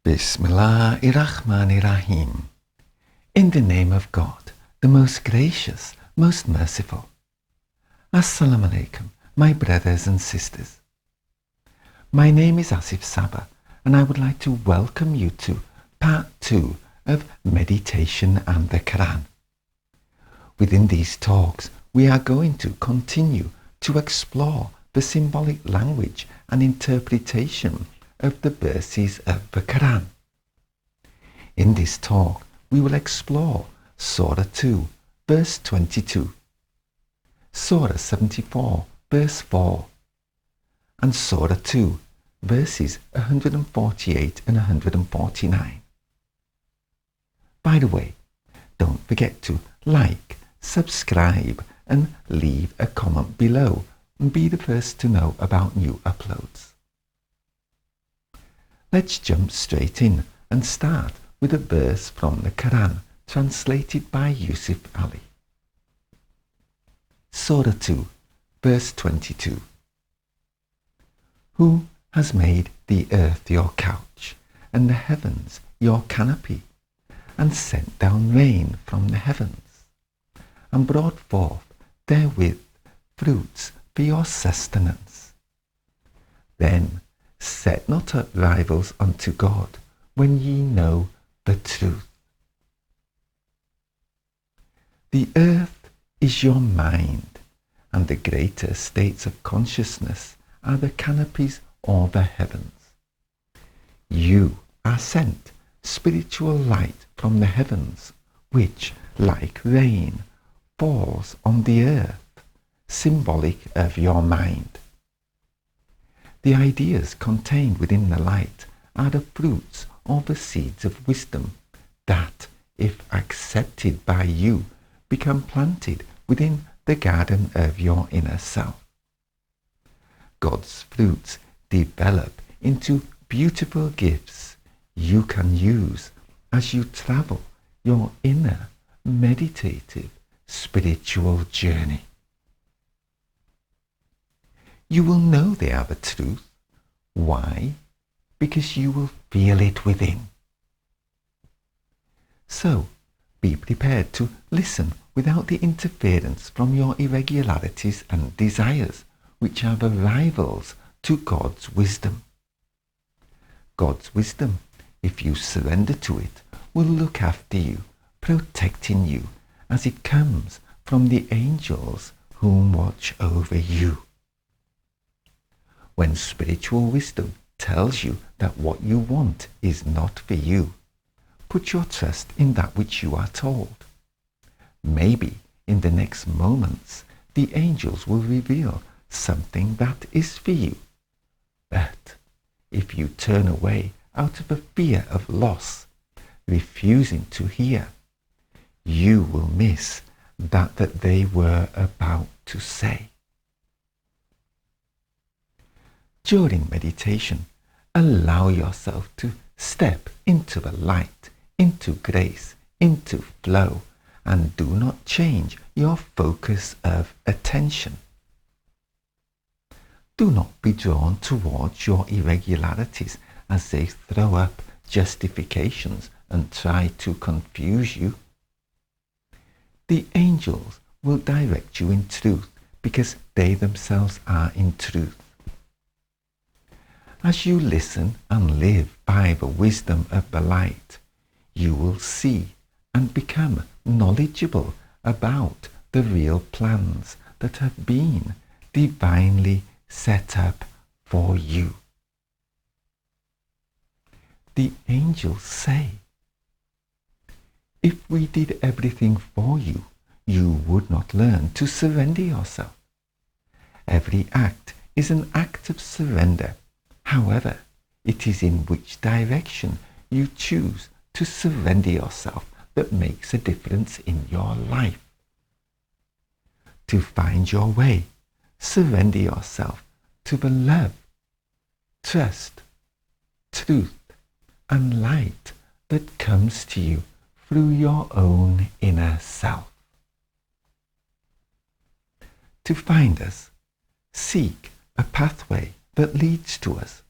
Bismillahirrahmanirrahim. In the name of God, the most gracious, most merciful. Assalamu alaikum, my brothers and sisters. My name is Asif Saba, and I would like to welcome you to part 2 of Meditation and the Quran. Within these talks, we are going to continue to explore the symbolic language and interpretation of the verses of the Quran. In this talk, we will explore Surah 2, verse 22, Surah 74, verse 4, and Surah 2, verses 148 and 149. By the way, don't forget to like, subscribe, and leave a comment below and be the first to know about new uploads. Let's jump straight in and start with a verse from the Quran translated by Yusuf Ali. Surah 2, verse 22. Who has made the earth your couch, and the heavens your canopy, and sent down rain from the heavens, and brought forth therewith fruits for your sustenance? Then set not up rivals unto God, when ye know the truth. The earth is your mind, and the greater states of consciousness are the canopies or the heavens. You are sent spiritual light from the heavens, which, like rain, falls on the earth, symbolic of your mind. The ideas contained within the light are the fruits or the seeds of wisdom that, if accepted by you, become planted within the garden of your inner self. God's fruits develop into beautiful gifts you can use as you travel your inner, meditative, spiritual journey. You will know they are the truth. Why? Because you will feel it within. So, be prepared to listen without the interference from your irregularities and desires, which are the rivals to God's wisdom. God's wisdom, if you surrender to it, will look after you, protecting you, as it comes from the angels whom watch over you. When spiritual wisdom tells you that what you want is not for you, put your trust in that which you are told. Maybe in the next moments the angels will reveal something that is for you. But if you turn away out of a fear of loss, refusing to hear, you will miss that they were about to say. During meditation, allow yourself to step into the light, into grace, into flow, and do not change your focus of attention. Do not be drawn towards your irregularities as they throw up justifications and try to confuse you. The angels will direct you in truth because they themselves are in truth. As you listen and live by the wisdom of the light, you will see and become knowledgeable about the real plans that have been divinely set up for you. The angels say, if we did everything for you, you would not learn to surrender yourself. Every act is an act of surrender. However, it is in which direction you choose to surrender yourself that makes a difference in your life. To find your way, surrender yourself to the love, trust, truth, and light that comes to you through your own inner self. To find us, seek a pathway that leads to us.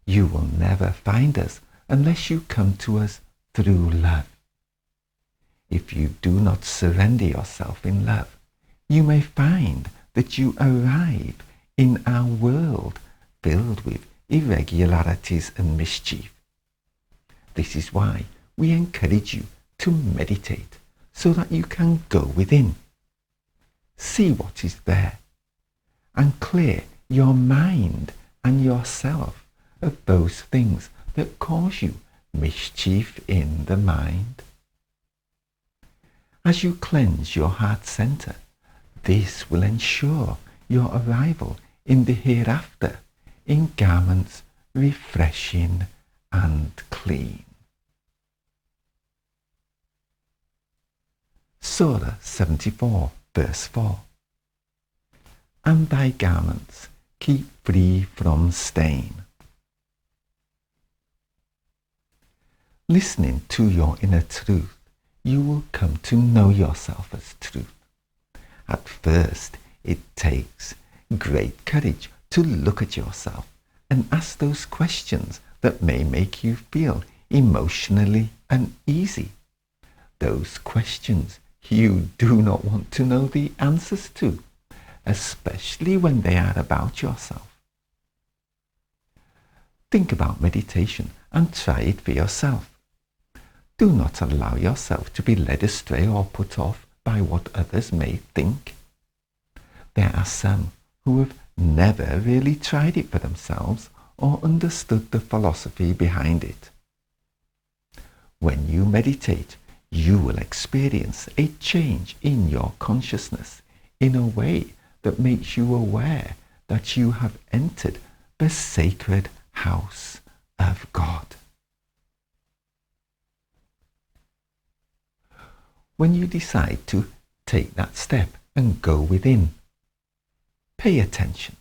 You will never find us unless you come to us through love. If you do not surrender yourself in love, you may find that you arrive in our world filled with irregularities and mischief. This is why we encourage you to meditate so that you can go within, see what is there, and clear your mind and yourself of those things that cause you mischief in the mind. As you cleanse your heart center, this will ensure your arrival in the hereafter in garments refreshing and clean. Surah 74, verse 4. And thy garments keep free from stain. Listening to your inner truth, you will come to know yourself as truth. At first, it takes great courage to look at yourself and ask those questions that may make you feel emotionally uneasy. Those questions you do not want to know the answers to, especially when they are about yourself. Think about meditation and try it for yourself. Do not allow yourself to be led astray or put off by what others may think. There are some who have never really tried it for themselves or understood the philosophy behind it. When you meditate, you will experience a change in your consciousness in a way that makes you aware that you have entered the sacred house of God. When you decide to take that step and go within, pay attention.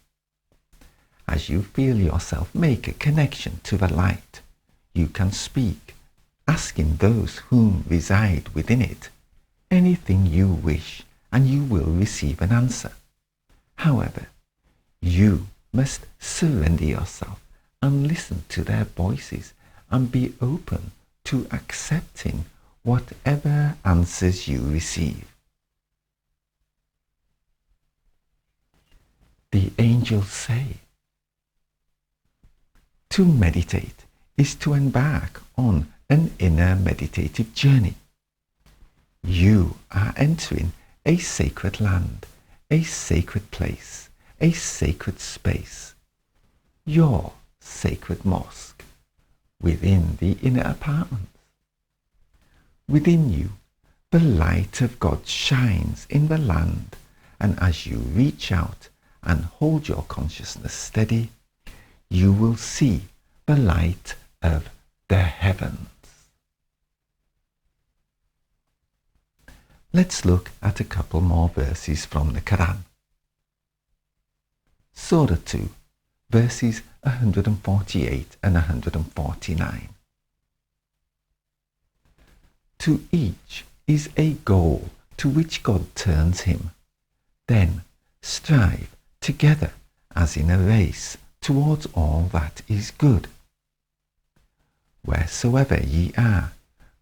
As you feel yourself make a connection to the light, you can speak, asking those whom reside within it anything you wish, and you will receive an answer. However, you must surrender yourself and listen to their voices and be open to accepting whatever answers you receive. The angels say, to meditate is to embark on an inner meditative journey. You are entering a sacred land, a sacred place, a sacred space, your sacred mosque, within the inner apartments. Within you, the light of God shines in the land, and as you reach out and hold your consciousness steady, you will see the light of the heavens. Let's look at a couple more verses from the Quran. Surah 2, verses 148 and 149. To each is a goal to which God turns him. Then strive together as in a race towards all that is good. Wheresoever ye are,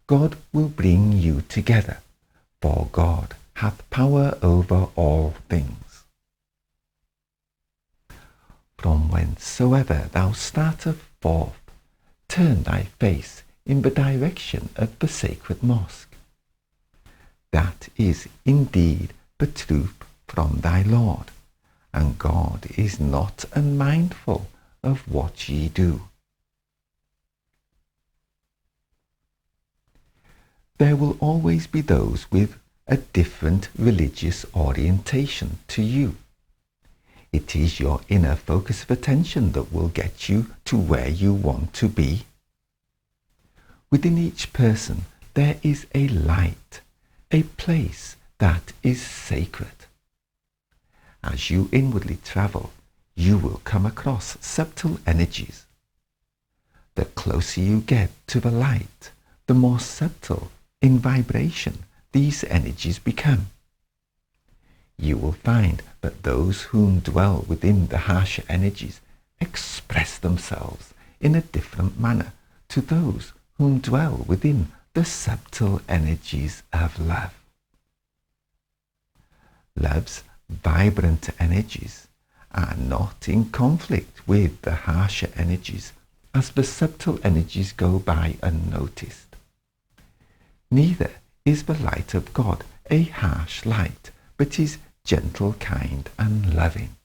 God will bring you together, for God hath power over all things. From whencesoever thou startest forth, turn thy face in the direction of the sacred mosque. That is indeed the truth from thy Lord, and God is not unmindful of what ye do. There will always be those with a different religious orientation to you. It is your inner focus of attention that will get you to where you want to be. Within each person there is a light, a place that is sacred. As you inwardly travel, you will come across subtle energies. The closer you get to the light, the more subtle in vibration these energies become. You will find that those whom dwell within the harsher energies express themselves in a different manner to those whom dwell within the subtle energies of love. Love's vibrant energies are not in conflict with the harsher energies, as the subtle energies go by unnoticed. Neither is the light of God a harsh light, but is gentle, kind, and loving.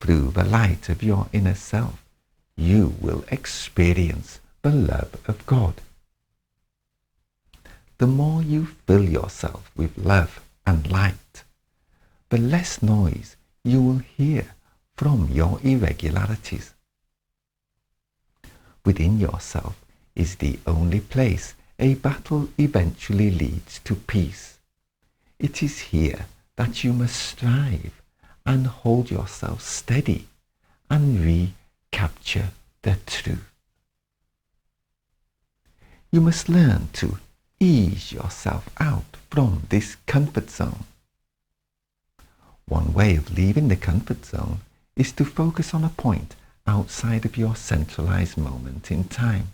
Through the light of your inner self, you will experience the love of God. The more you fill yourself with love and light, the less noise you will hear from your irregularities. Within yourself is the only place a battle eventually leads to peace. It is here that you must strive and hold yourself steady and recapture the truth. You must learn to ease yourself out from this comfort zone. One way of leaving the comfort zone is to focus on a point outside of your centralized moment in time.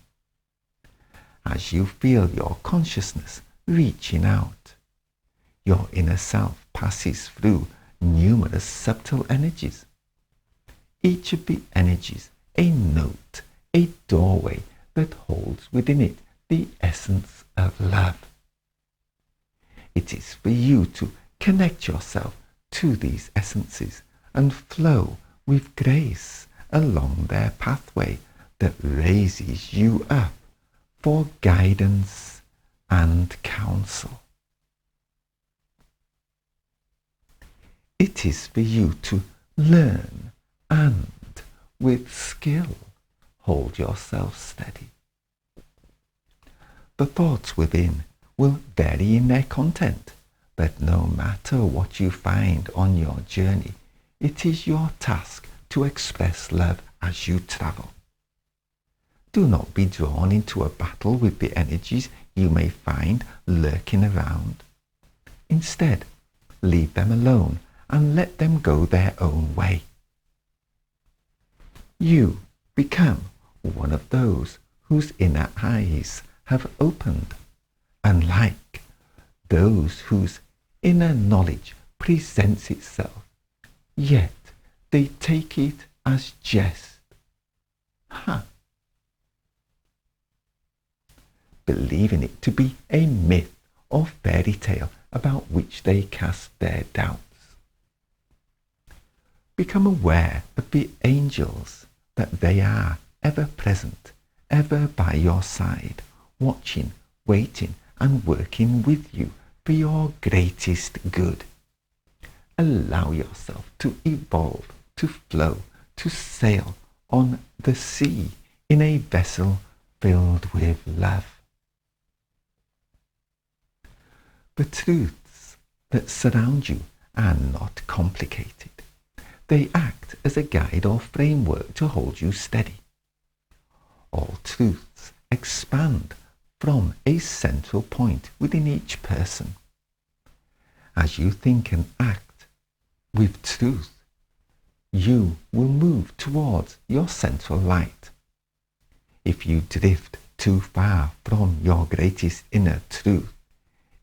As you feel your consciousness reaching out, your inner self passes through numerous subtle energies. Each of the energies a note, a doorway that holds within it the essence of love. It is for you to connect yourself to these essences and flow with grace along their pathway that raises you up for guidance and counsel. It is for you to learn and, with skill, hold yourself steady. The thoughts within will vary in their content, but no matter what you find on your journey, it is your task to express love as you travel. Do not be drawn into a battle with the energies you may find lurking around. Instead, leave them alone and let them go their own way. You become one of those whose inner eyes have opened, unlike those whose inner knowledge presents itself, yet they take it as jest. Believing it to be a myth or fairy tale about which they cast their doubts. Become aware of the angels, that they are ever present, ever by your side, watching, waiting, and working with you for your greatest good. Allow yourself to evolve, to flow, to sail on the sea in a vessel filled with love. The truths that surround you are not complicated. They act as a guide or framework to hold you steady. All truths expand from a central point within each person. As you think and act with truth, you will move towards your central light. If you drift too far from your greatest inner truth,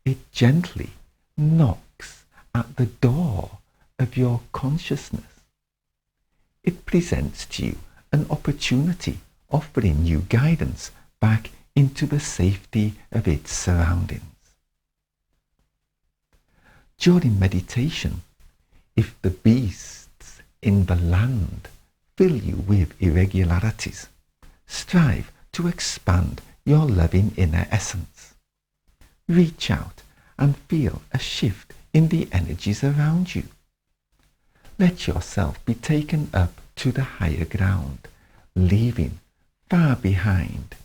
it gently knocks at the door of your consciousness. It presents to you an opportunity, offering you guidance back into the safety of its surroundings. During meditation, if the beasts in the land fill you with irregularities, strive to expand your loving inner essence. Reach out and feel a shift in the energies around you. Let yourself be taken up to the higher ground, leaving far behind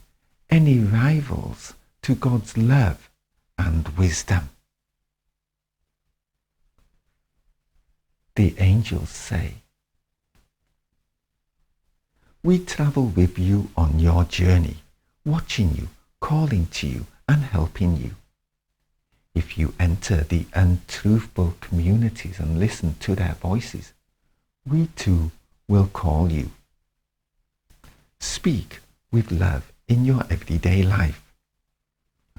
any rivals to God's love and wisdom. The angels say, "We travel with you on your journey, watching you, calling to you, and helping you. If you enter the untruthful communities and listen to their voices, we too will call you. Speak with love in your everyday life.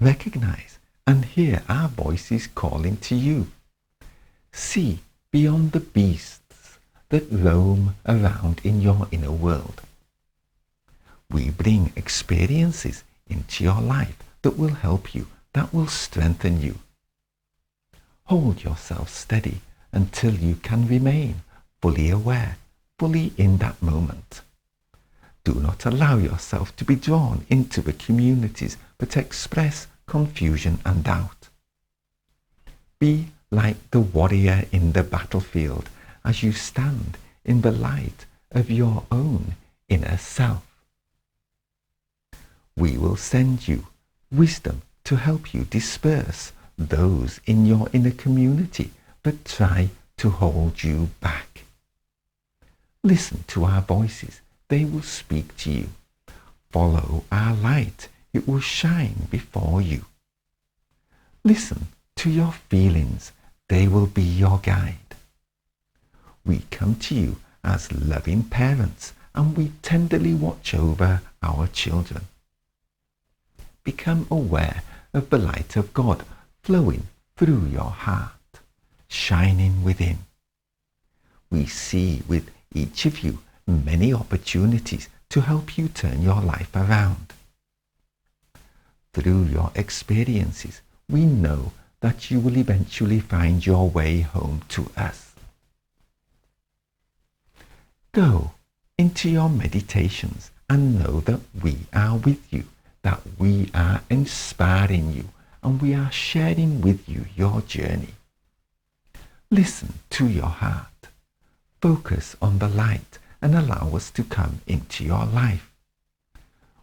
Recognize and hear our voices calling to you. See beyond the beasts that roam around in your inner world. We bring experiences into your life that will help you, that will strengthen you. Hold yourself steady until you can remain fully aware, fully in that moment. Do not allow yourself to be drawn into the communities that express confusion and doubt. Be like the warrior in the battlefield as you stand in the light of your own inner self. We will send you wisdom to help you disperse those in your inner community that try to hold you back. Listen to our voices, they will speak to you. Follow our light, it will shine before you. Listen to your feelings, they will be your guide. We come to you as loving parents and we tenderly watch over our children. Become aware of the light of God flowing through your heart, shining within. We see with each of you many opportunities to help you turn your life around. Through your experiences, we know that you will eventually find your way home to us. Go into your meditations and know that we are with you, that we are inspiring you, and we are sharing with you your journey. Listen to your heart. Focus on the light and allow us to come into your life.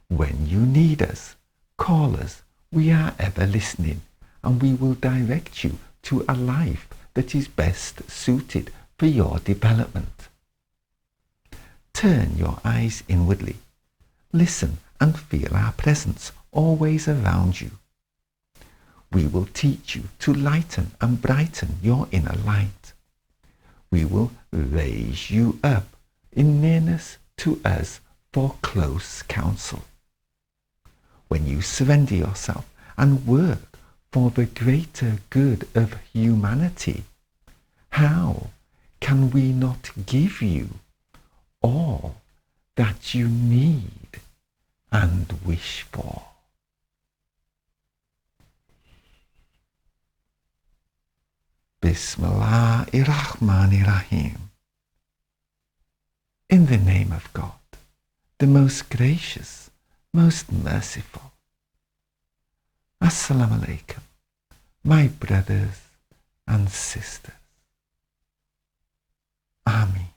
When you need us, call us. We are ever listening, and we will direct you to a life that is best suited for your development. Turn your eyes inwardly. Listen and feel our presence always around you. We will teach you to lighten and brighten your inner light. We will raise you up in nearness to us for close counsel. When you surrender yourself and work for the greater good of humanity, how can we not give you all that you need and wish for? Bismillahirrahmanirrahim. In the name of God, the most gracious, most merciful. Assalamu alaikum, my brothers and sisters. Amin.